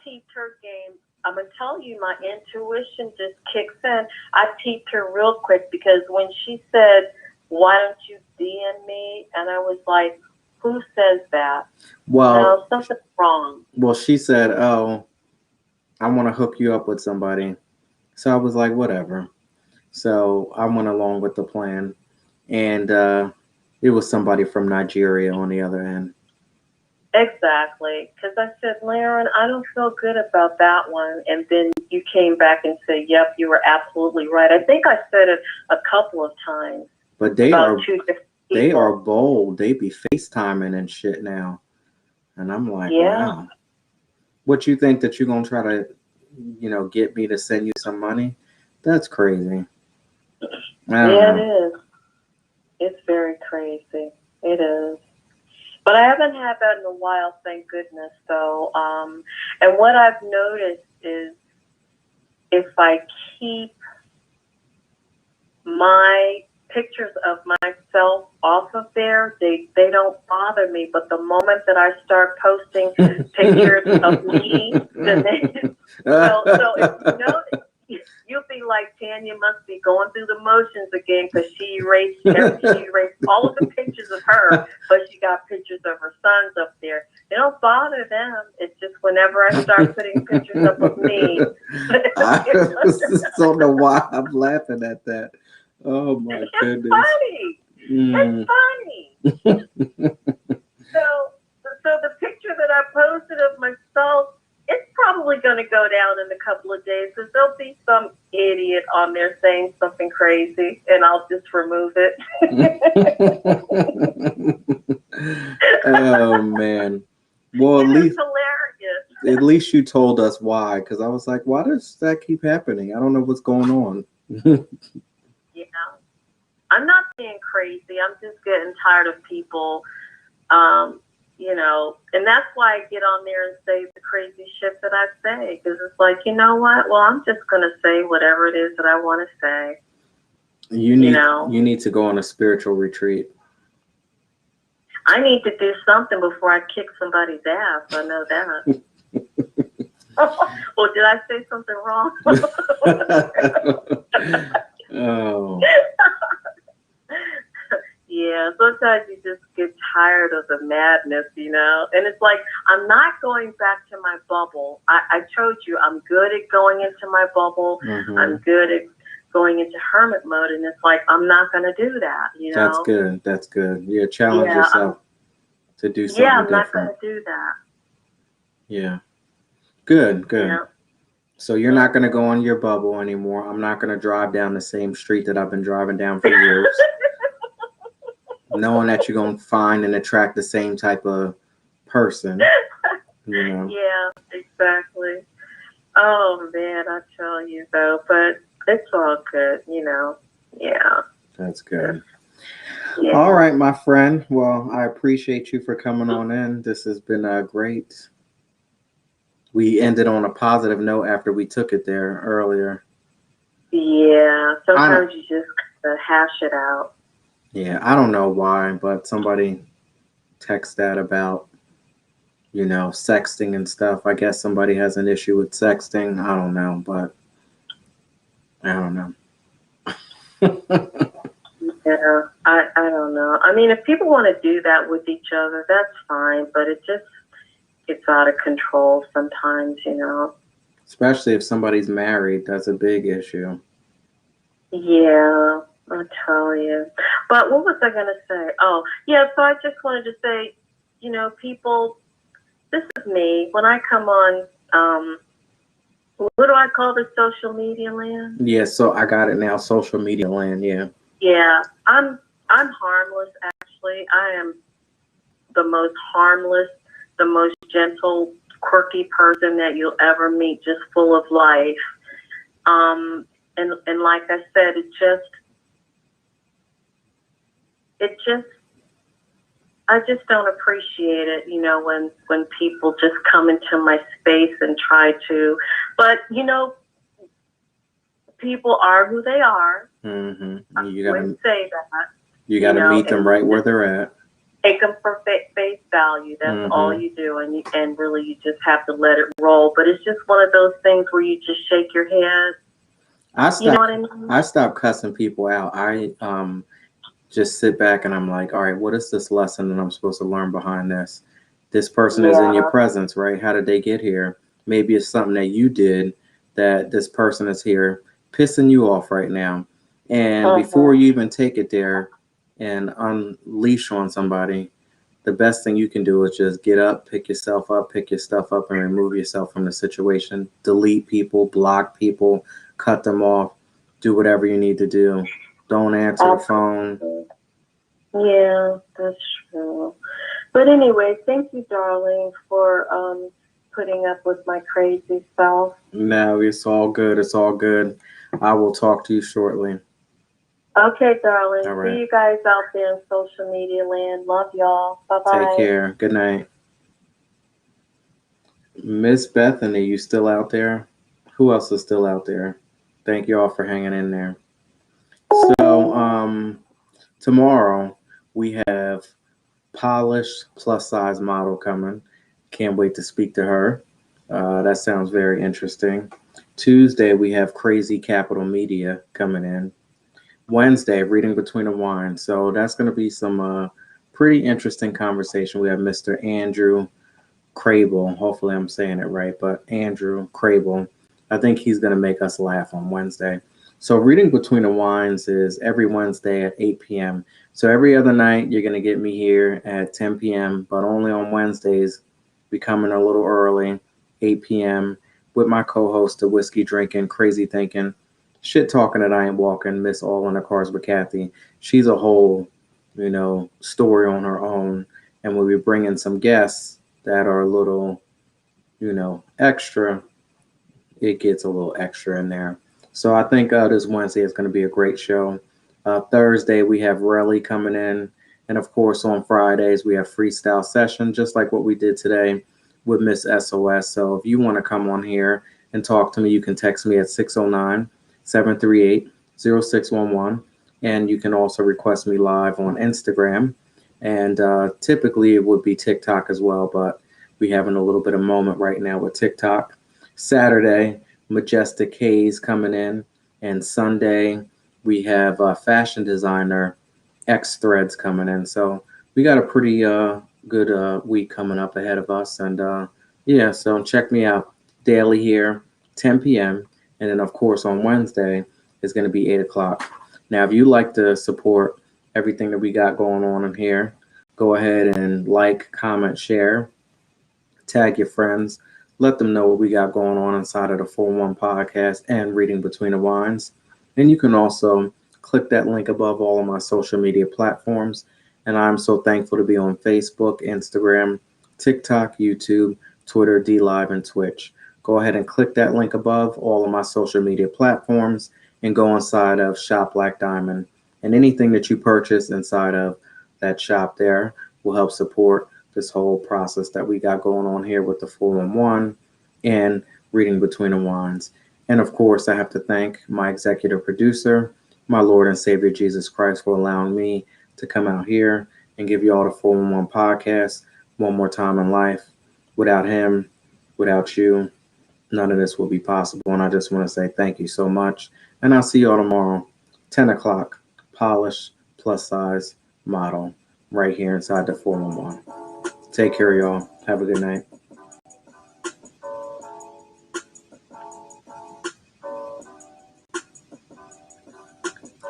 peeped her game. I'm going to tell you, my intuition just kicks in. I peeped her real quick, because when she said, why don't you DM me? And I was like, who says that? Well, no, something's wrong. Well, she said, oh, I want to hook you up with somebody. So I was like, whatever. So I went along with the plan. And it was somebody from Nigeria on the other end. Exactly. Because I said, Laren, I don't feel good about that one. And then you came back and said, yep, you were absolutely right. I think I said it a couple of times. But they are bold. They be FaceTiming and shit now. And I'm like, wow. What you think that you're going to try to, get me to send you some money? That's crazy. Yeah, it is. It's very crazy. It is. But I haven't had that in a while, thank goodness. So, and what I've noticed is, if I keep my pictures of myself off of there, they don't bother me. But the moment that I start posting pictures of me, then so if you notice, you'll be like, Tanya must be going through the motions again because she erased all of the pictures of her, but she got pictures of her sons up there. They don't bother them. It's just whenever I start putting pictures up of me. I don't know why I'm laughing at that. Oh my goodness. Funny. It's funny. So the picture that I posted of myself, it's probably going to go down in a couple of days because there'll be some idiot on there saying something crazy, and I'll just remove it. Oh man. Well, hilarious. At least you told us why, because I was like, why does that keep happening? I don't know what's going on. Yeah, I'm not being crazy. I'm just getting tired of people. And that's why I get on there and say the crazy shit that I say, because it's like, you know what? Well, I'm just going to say whatever it is that I want to say. You need to go on a spiritual retreat. I need to do something before I kick somebody's ass. I know that. Well, did I say something wrong? Oh. Yeah, sometimes you just get tired of the madness, And it's like, I'm not going back to my bubble. I told you, I'm good at going into my bubble. Mm-hmm. I'm good at going into hermit mode. And it's like, I'm not going to do that, That's good. That's good. Yeah, challenge yourself to do something different. I'm not going to do that. Yeah. Good. Yeah. So you're not going to go in your bubble anymore. I'm not going to drive down the same street that I've been driving down for years. Knowing that you're going to find and attract the same type of person. Yeah, exactly. Oh, man, I tell you, though. But it's all good, Yeah. That's good. Yeah. All right, my friend. Well, I appreciate you for coming on in. This has been great. We ended on a positive note after we took it there earlier. Yeah, sometimes you just hash it out. Yeah, I don't know why, but somebody texted that about, sexting and stuff. I guess somebody has an issue with sexting. I don't know, but I don't know. Yeah, I don't know. I mean, if people want to do that with each other, that's fine, but it just gets out of control sometimes, Especially if somebody's married, that's a big issue. Yeah, I tell you. But what was I going to say? Oh, yeah, so I just wanted to say, people, this is me. When I come on, what do I call this, social media land? Yeah, so I got it now, social media land, yeah. Yeah, I'm harmless, actually. I am the most harmless, the most gentle, quirky person that you'll ever meet, just full of life. And like I said, I just don't appreciate it, when people just come into my space and try to, but people are who they are. Mm-hmm. I wouldn't say that. You got to meet them right where they're at. Take them for face value. That's all you do, and really you just have to let it roll. But it's just one of those things where you just shake your head. You know what I mean? I stopped cussing people out. I just sit back and I'm like, all right, what is this lesson that I'm supposed to learn behind this? This person is in your presence, right? How did they get here? Maybe it's something that you did that this person is here pissing you off right now. And before you even take it there and unleash on somebody, the best thing you can do is just get up, pick your stuff up, and remove yourself from the situation. Delete people, block people, cut them off, do whatever you need to do. Don't answer the phone. Yeah, that's true. But anyway, thank you, darling, for putting up with my crazy self. No, it's all good. It's all good. I will talk to you shortly. Okay, darling. All right. See you guys out there in social media land. Love y'all. Bye-bye. Take care. Good night. Miss Bethany, you still out there? Who else is still out there? Thank you all for hanging in there. So, tomorrow we have polished plus size model coming. Can't wait to speak to her. That sounds very interesting. Tuesday, we have Crazy Capital Media coming in. Wednesday, Reading Between the Wines. So that's going to be some pretty interesting conversation. We have Mr. Andrew Crable. Hopefully, I'm saying it right, but Andrew Crable. I think he's going to make us laugh on Wednesday. So, Reading Between the Wines is every Wednesday at 8 p.m. So, every other night, you're going to get me here at 10 p.m., but only on Wednesdays, we coming a little early, 8 p.m., with my co host, the whiskey drinking, crazy thinking, shit talking that I ain't walking, Miss All in the Cars with Kathy. She's a whole, story on her own. And we'll be bringing some guests that are a little, extra. It gets a little extra in there. So I think this Wednesday is going to be a great show. Thursday, we have Relly coming in. And of course, on Fridays, we have freestyle session, just like what we did today with Miss SOS. So if you want to come on here and talk to me, you can text me at 609-738-0611. And you can also request me live on Instagram. And typically it would be TikTok as well, but we're having a little bit of moment right now with TikTok. Saturday, Majestic K's coming in. And Sunday, we have fashion designer X Threads coming in. So we got a pretty good week coming up ahead of us. And so check me out daily here, 10 p.m. And then, of course, on Wednesday, it's going to be 8 o'clock. Now, if you like to support everything that we got going on in here, go ahead and like, comment, share, tag your friends, let them know what we got going on inside of the 411 podcast and Reading Between the Wines. And you can also click that link above all of my social media platforms. And I'm so thankful to be on Facebook, Instagram, TikTok, YouTube, Twitter, DLive, and Twitch. Go ahead and click that link above all of my social media platforms and go inside of Shop Black Diamond. And anything that you purchase inside of that shop there will help support this whole process that we got going on here with the 411 and Reading Between the Wines. And of course, I have to thank my executive producer, my Lord and Savior Jesus Christ, for allowing me to come out here and give you all the 411 podcast one more time in life. Without him, without you, none of this will be possible. And I just want to say thank you so much. And I'll see you all tomorrow, 10 o'clock, polished, plus size model, right here inside the 411. Take care, y'all. Have a good night.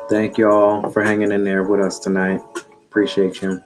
Thank y'all for hanging in there with us tonight. Appreciate you.